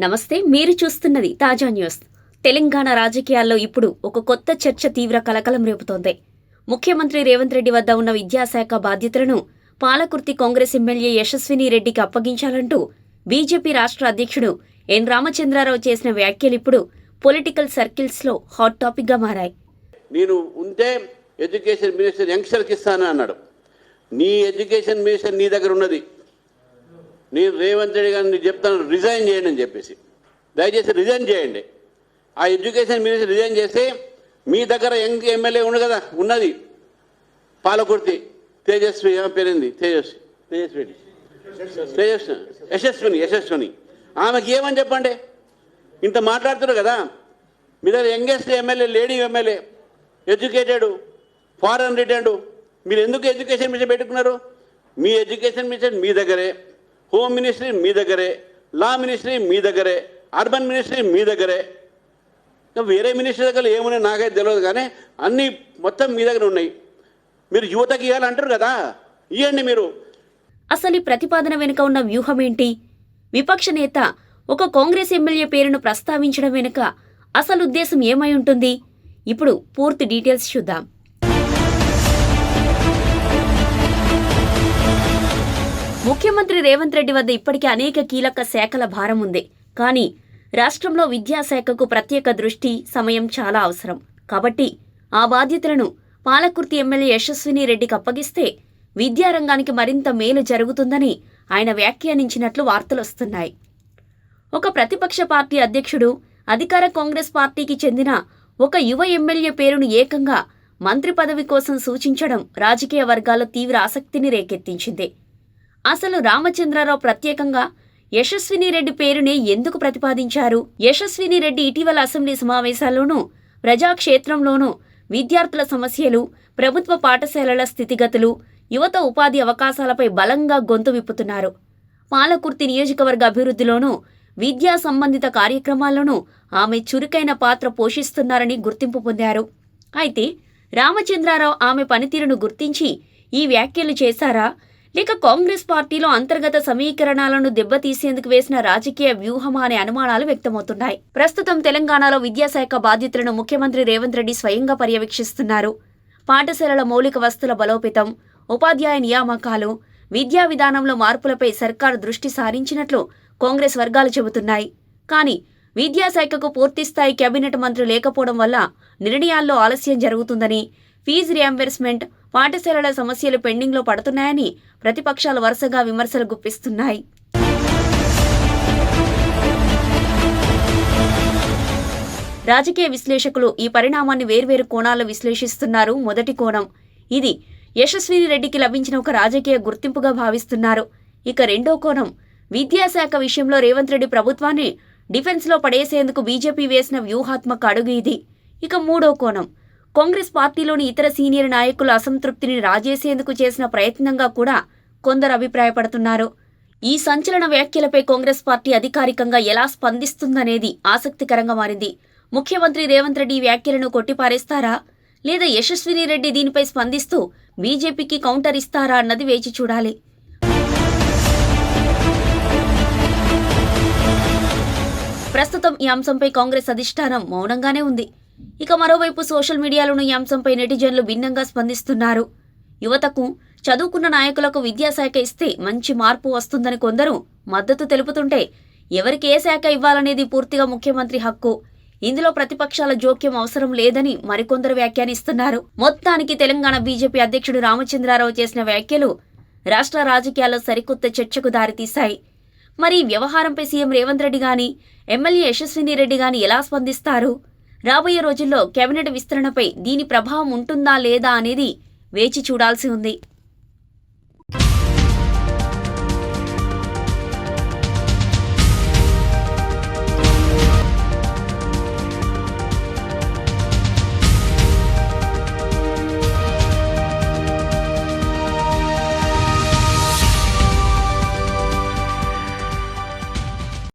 నమస్తే, మీరు చూస్తున్నది తాజా న్యూస్. తెలంగాణ రాజకీయాల్లో ఇప్పుడు ఒక కొత్త చర్చ తీవ్ర కలకలం రేపుతోంది. ముఖ్యమంత్రి రేవంత్ రెడ్డి వద్ద ఉన్న విద్యాశాఖ బాధ్యతలను పాలకుర్తి కాంగ్రెస్ ఎమ్మెల్యే యశస్విని రెడ్డికి అప్పగించాలంటూ బీజేపీ రాష్ట్ర అధ్యక్షుడు ఎన్ రామచంద్రారావు చేసిన వ్యాఖ్యలు ఇప్పుడు పొలిటికల్ సర్కిల్స్లో హాట్ టాపిక్గా మారాయి. నేను ఉంటే ఎడ్యుకేషన్ మినిస్టర్ యంగ్స్టర్కి ఇస్తాను అన్నాడు. నీ ఎడ్యుకేషన్ మినిస్టర్ నీ దగ్గర ఉన్నది. నేను రేవంత్ రెడ్డి గారిని చెప్తాను, రిజైన్ చేయండి అని చెప్పేసి. దయచేసి రిజైన్ చేయండి. ఆ ఎడ్యుకేషన్ మినిస్టర్ రిజైన్ చేస్తే మీ దగ్గర యంగ్ ఎమ్మెల్యే ఉంది కదా, ఉన్నది పాలకుర్తి తేజస్వి, పేరింది యశస్విని. ఆమెకి ఏమని చెప్పండి. ఇంత మాట్లాడుతున్నారు కదా, మీ దగ్గర youngest MLA, lady MLA, educated, foreign returned. మీరు ఎందుకు ఎడ్యుకేషన్ మినిస్టర్ పెట్టుకున్నారు? మీ ఎడ్యుకేషన్ మినిస్టర్ మీ దగ్గరే, హోమ్ మినిస్ట్రీ మీ దగ్గరే, లా మినిస్ట్రీ మీ దగ్గరే, అర్బన్ మినిస్ట్రీ మీ దగ్గరే. వేరే మినిస్ట్రీ దగ్గర ఏమున్నాయి నాకైతే తెలియదు, కానీ అన్నీ మొత్తం మీ దగ్గర ఉన్నాయి. మీరు యువతకి ఇవ్వాలంటారు కదా, ఇవ్వండి మీరు. అసలు ఈ ప్రతిపాదన వెనుక ఉన్న వ్యూహం ఏంటి? విపక్ష నేత ఒక కాంగ్రెస్ ఎమ్మెల్యే పేరును ప్రస్తావించడం వెనుక అసలు ఉద్దేశం ఏమై ఉంటుంది? ఇప్పుడు పూర్తి డీటెయిల్స్ చూద్దాం. ముఖ్యమంత్రి రేవంత్ రెడ్డి వద్ద ఇప్పటికే అనేక కీలక శాఖల భారం ఉంది. కానీ రాష్ట్రంలో విద్యాశాఖకు ప్రత్యేక దృష్టి, సమయం చాలా అవసరం. కాబట్టి ఆ బాధ్యతలను పాలకుర్తి ఎమ్మెల్యే యశస్విని రెడ్డికి అప్పగిస్తే విద్యారంగానికి మరింత మేలు జరుగుతుందని ఆయన వ్యాఖ్యానించినట్లు వార్తలొస్తున్నాయి. ఒక ప్రతిపక్ష పార్టీ అధ్యక్షుడు అధికార కాంగ్రెస్ పార్టీకి చెందిన ఒక యువ ఎమ్మెల్యే పేరును ఏకంగా మంత్రి పదవి కోసం సూచించడం రాజకీయ వర్గాల్లో తీవ్ర ఆసక్తిని రేకెత్తించింది. అసలు రామచంద్రారావు ప్రత్యేకంగా యశస్విని రెడ్డి పేరునే ఎందుకు ప్రతిపాదించారు? యశస్విని రెడ్డి ఇటీవల అసెంబ్లీ సమావేశాల్లోనూ, ప్రజాక్షేత్రంలోనూ విద్యార్థుల సమస్యలు, ప్రభుత్వ పాఠశాలల స్థితిగతులు, యువత ఉపాధి అవకాశాలపై బలంగా గొంతు విప్పుతున్నారు. పాలకుర్తి నియోజకవర్గ అభివృద్ధిలోనూ, విద్యా సంబంధిత కార్యక్రమాల్లోనూ ఆమె చురుకైన పాత్ర పోషిస్తున్నారని గుర్తింపు పొందారు. అయితే రామచంద్రారావు ఆమె పనితీరును గుర్తించి ఈ వ్యాఖ్యలు చేశారా, లేక కాంగ్రెస్ పార్టీలో అంతర్గత సమీకరణాలను దెబ్బతీసేందుకు వేసిన రాజకీయ వ్యూహమా అనే అనుమానాలు వ్యక్తమవుతున్నాయి. ప్రస్తుతం తెలంగాణలో విద్యాశాఖ బాధ్యతలను ముఖ్యమంత్రి రేవంత్ రెడ్డి స్వయంగా పర్యవేక్షిస్తున్నారు. పాఠశాలల మౌలిక వసతుల బలోపేతం, ఉపాధ్యాయ నియామకాలు, విద్యా విధానంలో మార్పులపై సర్కారు దృష్టి సారించినట్లు కాంగ్రెస్ వర్గాలు చెబుతున్నాయి. కానీ విద్యాశాఖకు పూర్తిస్థాయి కేబినెట్ మంత్రి లేకపోవడం వల్ల నిర్ణయాల్లో ఆలస్యం జరుగుతుందని, ఫీజు రియంబర్స్మెంట్, పాఠశాలల సమస్యలు పెండింగ్లో పడుతున్నాయని ప్రతిపక్షాలు వరుసగా విమర్శలు గుప్పిస్తున్నాయి. రాజకీయ విశ్లేషకులు ఈ పరిణామాన్ని వేర్వేరు కోణాల్లో విశ్లేషిస్తున్నారు. మొదటి కోణం, ఇది యశస్విని రెడ్డికి లభించిన ఒక రాజకీయ గుర్తింపుగా భావిస్తున్నారు. ఇక రెండో కోణం, విద్యాశాఖ విషయంలో రేవంత్ రెడ్డి ప్రభుత్వాన్ని డిఫెన్స్లో పడేసేందుకు బీజేపీ వేసిన వ్యూహాత్మక అడుగు ఇది. ఇక మూడో కోణం, కాంగ్రెస్ పార్టీలోని ఇతర సీనియర్ నాయకుల అసంతృప్తిని రాజేసేందుకు చేసిన ప్రయత్నంగా కూడా కొందరు అభిప్రాయపడుతున్నారు. ఈ సంచలన వ్యాఖ్యలపై కాంగ్రెస్ పార్టీ అధికారికంగా ఎలా స్పందిస్తుందనేది ఆసక్తికరంగా మారింది. ముఖ్యమంత్రి రేవంత్ రెడ్డి ఈ వ్యాఖ్యలను కొట్టిపారేస్తారా, లేదా యశస్విని రెడ్డి దీనిపై స్పందిస్తూ బీజేపీకి కౌంటర్ ఇస్తారా అన్నది వేచి చూడాలి. ప్రస్తుతం ఈ అంశంపై కాంగ్రెస్ అధిష్టానం మౌనంగానే ఉంది. ఇక మరోవైపు సోషల్ మీడియాలోనూ ఈ అంశంపై నెటిజన్లు భిన్నంగా స్పందిస్తున్నారు. యువతకు, చదువుకున్న నాయకులకు విద్యాశాఖ ఇస్తే మంచి మార్పు వస్తుందని కొందరు మద్దతు తెలుపుతుంటే, ఎవరికి ఏ శాఖ ఇవ్వాలనేది పూర్తిగా ముఖ్యమంత్రి హక్కు, ఇందులో ప్రతిపక్షాల జోక్యం అవసరం లేదని మరికొందరు వ్యాఖ్యానిస్తున్నారు. మొత్తానికి తెలంగాణ బీజేపీ అధ్యక్షుడు రామచంద్రారావు చేసిన వ్యాఖ్యలు రాష్ట్ర రాజకీయాల్లో సరికొత్త చర్చకు దారితీశాయి. మరి ఈ వ్యవహారంపై సీఎం రేవంత్ రెడ్డి గాని, ఎమ్మెల్యే యశస్విని రెడ్డి గాని ఎలా స్పందిస్తారు? రాబోయే రోజుల్లో కేబినెట్ విస్తరణపై దీని ప్రభావం ఉంటుందా లేదా అనేది వేచి చూడాల్సి ఉంది.